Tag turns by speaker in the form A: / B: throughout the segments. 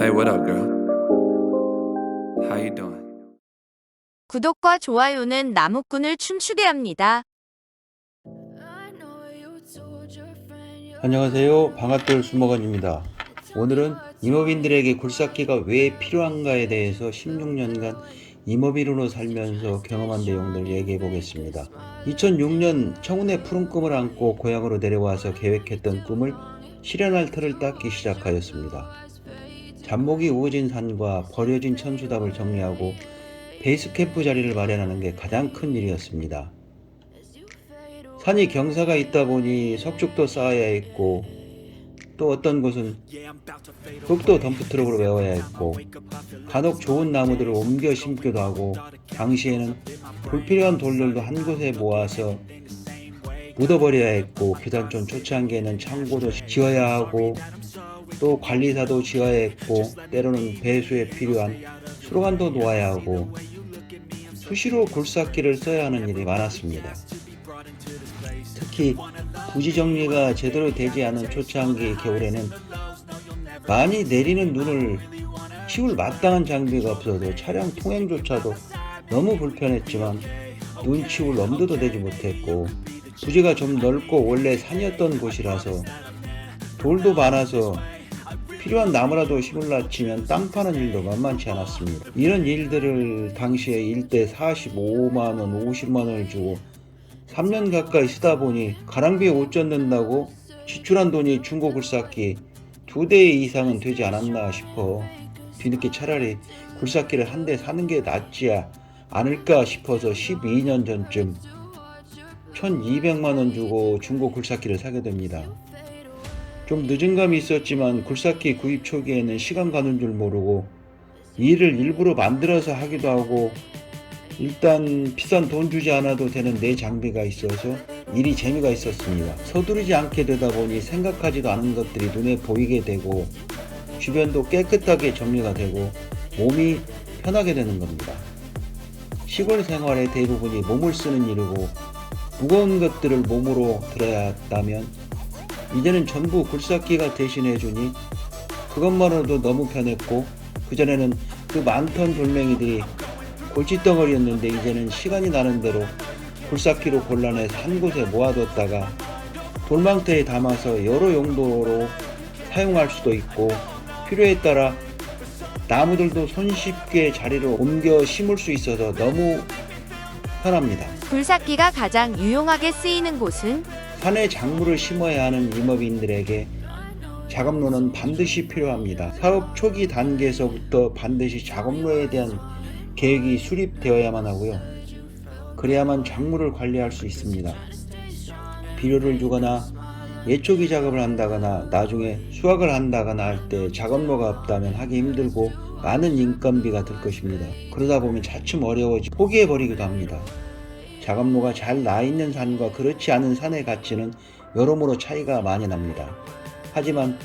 A: Hey, what up, girl? How you doing?
B: 구독과 좋아요는 나무꾼을 춤추게 합니다.
C: 안녕하세요. 방앗돌 수목원입니다. 오늘은 임업인들에게 굴삭기가 왜 필요한가에 대해서 16년간 임업인으로 살면서 경험한 내용들 얘기해 보겠습니다. 2006년 청운의 푸른 꿈을 안고 고향으로 내려와서 계획했던 꿈을 실현할 틀을 닦기 시작하였습니다. 잡목이 우거진 산과 버려진 천수답을 정리하고 베이스 캠프 자리를 마련하는 게 가장 큰 일이었습니다. 산이 경사가 있다 보니 석죽도 쌓아야 했고, 또 어떤 곳은 흙도 덤프트럭으로 메워야 했고, 간혹 좋은 나무들을 옮겨 심기도 하고, 당시에는 불필요한 돌들도 한 곳에 모아서 묻어버려야 했고, 비단촌 초창기에는 창고도 지어야 하고, 또 관리사도 지어야 했고, 때로는 배수에 필요한 수로관도 놓아야 하고, 수시로 굴삭기를 써야 하는 일이 많았습니다. 특히 부지 정리가 제대로 되지 않은 초창기 겨울에는 많이 내리는 눈을 치울 마땅한 장비가 없어도 차량 통행조차도 너무 불편했지만 눈 치울 엄두도 내지 못했고, 부지가 좀 넓고 원래 산이었던 곳이라서 돌도 많아서 필요한 나무라도 심을라 치면 땅 파는 일도 만만치 않았습니다. 이런 일들을 당시에 일대 45만원, 50만원을 주고 3년 가까이 쓰다 보니 가랑비에 옷 젖는다고 지출한 돈이 중고 굴삭기 2대 이상은 되지 않았나 싶어 뒤늦게 차라리 굴삭기를 한 대 사는 게 낫지 않을까 싶어서 12년 전쯤 1200만원 주고 중고 굴삭기를 사게 됩니다. 좀 늦은 감이 있었지만 굴삭기 구입 초기에는 시간 가는 줄 모르고 일을 일부러 만들어서 하기도 하고, 일단 비싼 돈 주지 않아도 되는 내 장비가 있어서 일이 재미가 있었습니다. 서두르지 않게 되다 보니 생각하지도 않은 것들이 눈에 보이게 되고 주변도 깨끗하게 정리가 되고 몸이 편하게 되는 겁니다. 시골 생활의 대부분이 몸을 쓰는 일이고 무거운 것들을 몸으로 들어야 한다면 이제는 전부 굴삭기가 대신해 주니 그것만으로도 너무 편했고, 그전에는 그 많던 돌멩이들이 골칫덩어리였는데 이제는 시간이 나는 대로 굴삭기로 골라내서 한 곳에 모아뒀다가 돌망토에 담아서 여러 용도로 사용할 수도 있고, 필요에 따라 나무들도 손쉽게 자리로 옮겨 심을 수 있어서 너무 편합니다.
B: 굴삭기가 가장 유용하게 쓰이는 곳은
C: 산에 작물을 심어야 하는 임업인들에게 작업로는 반드시 필요합니다. 사업 초기 단계에서부터 반드시 작업로에 대한 계획이 수립되어야만 하고요. 그래야만 작물을 관리할 수 있습니다. 비료를 주거나 예초기 작업을 한다거나 나중에 수확을 한다거나 할 때 작업로가 없다면 하기 힘들고 많은 인건비가 들 것입니다. 그러다 보면 차츰 어려워지고 포기해버리기도 합니다. 작업로가 잘 나있는 산과 그렇지 않은 산의 가치는 여러모로 차이가 많이 납니다. 하지만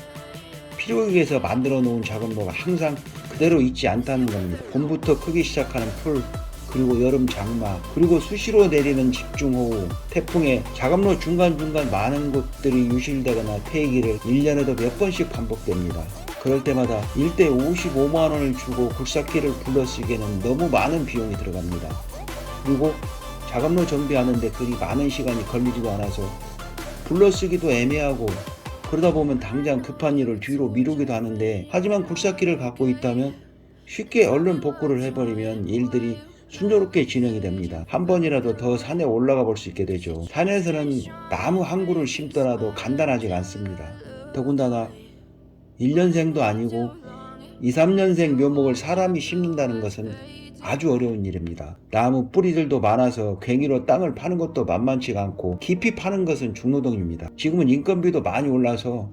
C: 필요에 의해서 만들어 놓은 작업로가 항상 그대로 있지 않다는 겁니다. 봄부터 크기 시작하는 풀, 그리고 여름 장마, 그리고 수시로 내리는 집중호우, 태풍에 작업로 중간중간 많은 곳들이 유실되거나 폐기를 1년에도 몇 번씩 반복됩니다. 그럴 때마다 일대 55만원을 주고 굴삭기를 불러쓰기에는 너무 많은 비용이 들어갑니다. 그리고 작업로 정비하는데 그리 많은 시간이 걸리지도 않아서 불러쓰기도 애매하고, 그러다 보면 당장 급한 일을 뒤로 미루기도 하는데, 하지만 굴삭기를 갖고 있다면 쉽게 얼른 복구를 해버리면 일들이 순조롭게 진행이 됩니다. 한 번이라도 더 산에 올라가 볼 수 있게 되죠. 산에서는 나무 한 그루를 심더라도 간단하지가 않습니다. 더군다나 1년생도 아니고 2, 3년생 묘목을 사람이 심는다는 것은 아주 어려운 일입니다. 나무 뿌리들도 많아서 괭이로 땅을 파는 것도 만만치가 않고 깊이 파는 것은 중노동입니다. 지금은 인건비도 많이 올라서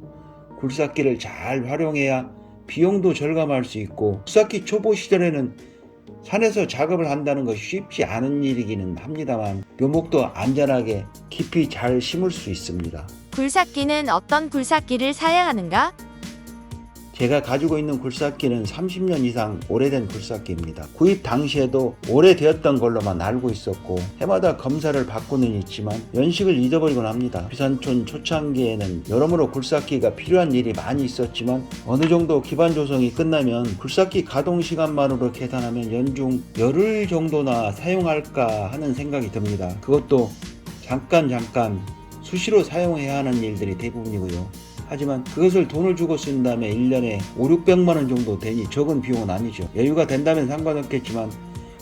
C: 굴삭기를 잘 활용해야 비용도 절감할 수 있고, 굴삭기 초보 시절에는 산에서 작업을 한다는 것이 쉽지 않은 일이기는 합니다만 묘목도 안전하게 깊이 잘 심을 수 있습니다.
B: 굴삭기는 어떤 굴삭기를 사야 하는가?
C: 제가 가지고 있는 굴삭기는 30년 이상 오래된 굴삭기입니다. 구입 당시에도 오래되었던 걸로만 알고 있었고 해마다 검사를 받고는 있지만 연식을 잊어버리곤 합니다. 비산촌 초창기에는 여러모로 굴삭기가 필요한 일이 많이 있었지만 어느 정도 기반 조성이 끝나면 굴삭기 가동 시간만으로 계산하면 연중 열흘 정도나 사용할까 하는 생각이 듭니다. 그것도 잠깐 수시로 사용해야 하는 일들이 대부분이고요. 하지만 그것을 돈을 주고 쓴다면 1년에 5,600만원 정도 되니 적은 비용은 아니죠. 여유가 된다면 상관없겠지만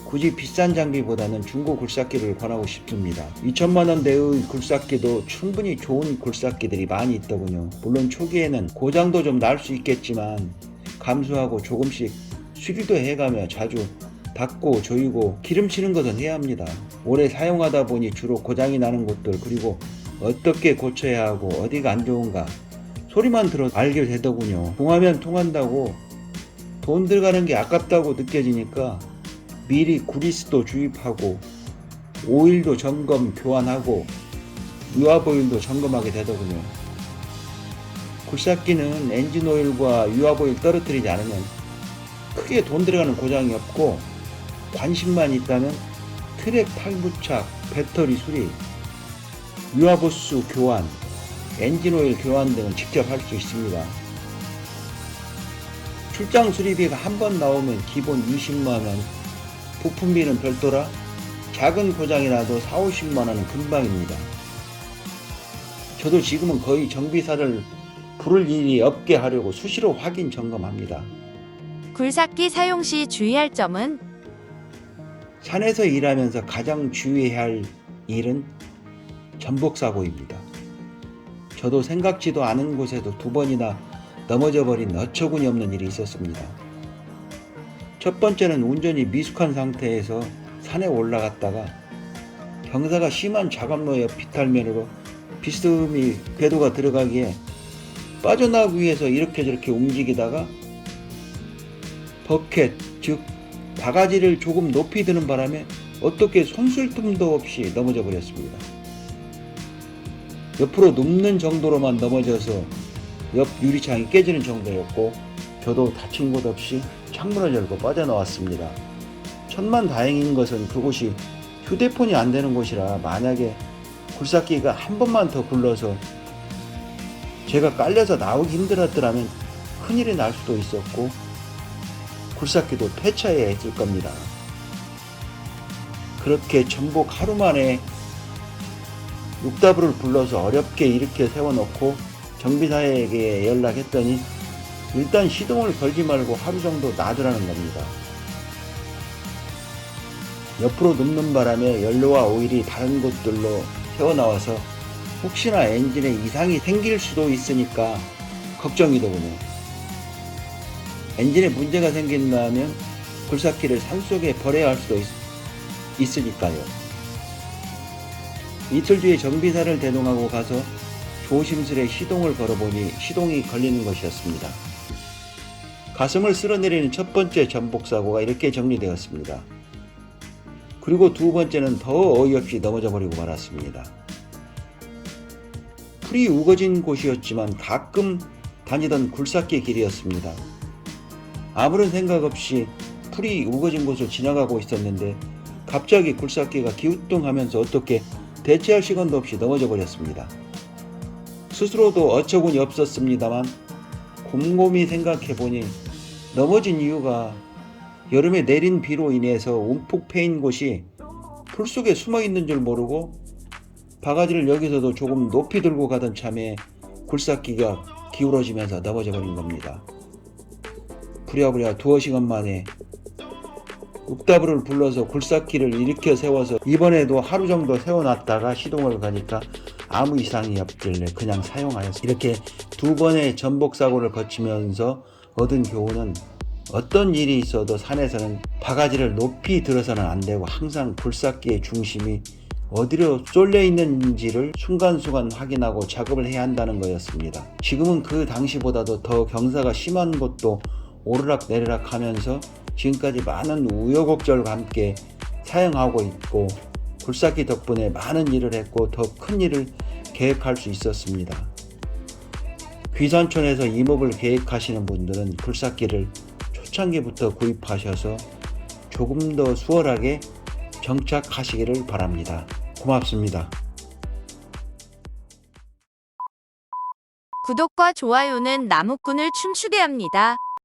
C: 굳이 비싼 장비보다는 중고 굴삭기를 권하고 싶습니다. 2천만원대의 굴삭기도 충분히 좋은 굴삭기들이 많이 있더군요. 물론 초기에는 고장도 좀 날 수 있겠지만 감수하고 조금씩 수리도 해가며 자주 닦고 조이고 기름치는 것은 해야 합니다. 오래 사용하다 보니 주로 고장이 나는 곳들, 그리고 어떻게 고쳐야 하고 어디가 안 좋은가 소리만 들어 알게 되더군요. 통하면 통한다고 돈 들어가는 게 아깝다고 느껴지니까 미리 구리스도 주입하고 오일도 점검 교환하고 유압오일도 점검하게 되더군요. 굴삭기는 엔진오일과 유압오일 떨어뜨리지 않으면 크게 돈 들어가는 고장이 없고 관심만 있다면 트랙 탈부착, 배터리 수리, 유압호스 교환, 엔진오일 교환 등은 직접 할 수 있습니다. 출장 수리비가 한 번 나오면 기본 20만원, 부품비는 별도라 작은 고장이 나도 4,50만원은 금방입니다. 저도 지금은 거의 정비사를 부를 일이 없게 하려고 수시로 확인 점검합니다.
B: 굴삭기 사용 시 주의할 점은
C: 산에서 일하면서 가장 주의해야 할 일은 전복사고입니다. 저도 생각지도 않은 곳에도 2번이나 넘어져 버린 어처구니 없는 일이 있었습니다. 첫 번째는 운전이 미숙한 상태에서 산에 올라갔다가 경사가 심한 작업로의 비탈면으로 비스듬히 궤도가 들어가기에 빠져나가기 위해서 이렇게 저렇게 움직이다가 버켓, 즉 바가지를 조금 높이 드는 바람에 어떻게 손쓸 틈도 없이 넘어져 버렸습니다. 옆으로 눕는 정도로만 넘어져서 옆 유리창이 깨지는 정도였고 저도 다친 곳 없이 창문을 열고 빠져나왔습니다. 천만다행인 것은 그곳이 휴대폰이 안 되는 곳이라 만약에 굴삭기가 한 번만 더 굴러서 제가 깔려서 나오기 힘들었더라면 큰일이 날 수도 있었고 굴삭기도 폐차해야 했을 겁니다. 그렇게 전복 하루 만에 6W를 불러서 어렵게 이렇게 세워놓고 정비사에게 연락했더니 일단 시동을 걸지 말고 하루 정도 놔두라는 겁니다. 옆으로 눕는 바람에 연료와 오일이 다른 곳들로 새어나와서 혹시나 엔진에 이상이 생길 수도 있으니까 걱정이더군요. 엔진에 문제가 생긴다면 굴삭기를 산속에 버려야 할 수도 있으니까요. 이틀 뒤에 정비사를 대동하고 가서 조심스레 시동을 걸어보니 시동이 걸리는 것이었습니다. 가슴을 쓸어내리는 첫 번째 전복사고가 이렇게 정리되었습니다. 그리고 두 번째는 더 어이없이 넘어져 버리고 말았습니다. 풀이 우거진 곳이었지만 가끔 다니던 굴삭기 길이었습니다. 아무런 생각 없이 풀이 우거진 곳을 지나가고 있었는데 갑자기 굴삭기가 기우뚱하면서 어떻게 대체할 시간도 없이 넘어져 버렸습니다. 스스로도 어처구니 없었습니다만 곰곰이 생각해보니 넘어진 이유가 여름에 내린 비로 인해서 움푹 패인 곳이 풀 속에 숨어 있는 줄 모르고 바가지를 여기서도 조금 높이 들고 가던 참에 굴삭기가 기울어지면서 넘어져 버린 겁니다. 부랴부랴 2시간 만에 6W를 불러서 굴삭기를 일으켜 세워서 이번에도 하루 정도 세워놨다가 시동을 거니까 아무 이상이 없길래 그냥 사용하였습니다. 이렇게 2번의 전복사고를 거치면서 얻은 교훈은 어떤 일이 있어도 산에서는 바가지를 높이 들어서는 안 되고 항상 굴삭기의 중심이 어디로 쏠려 있는지를 순간순간 확인하고 작업을 해야 한다는 거였습니다. 지금은 그 당시보다도 더 경사가 심한 곳도 오르락내리락 하면서 지금까지 많은 우여곡절과 함께 사용하고 있고 굴삭기 덕분에 많은 일을 했고 더 큰 일을 계획할 수 있었습니다. 귀산촌에서 임업을 계획하시는 분들은 굴삭기를 초창기부터 구입하셔서 조금 더 수월하게 정착하시기를 바랍니다. 고맙습니다.
B: 구독과 좋아요는 나무꾼을 춤추게 합니다.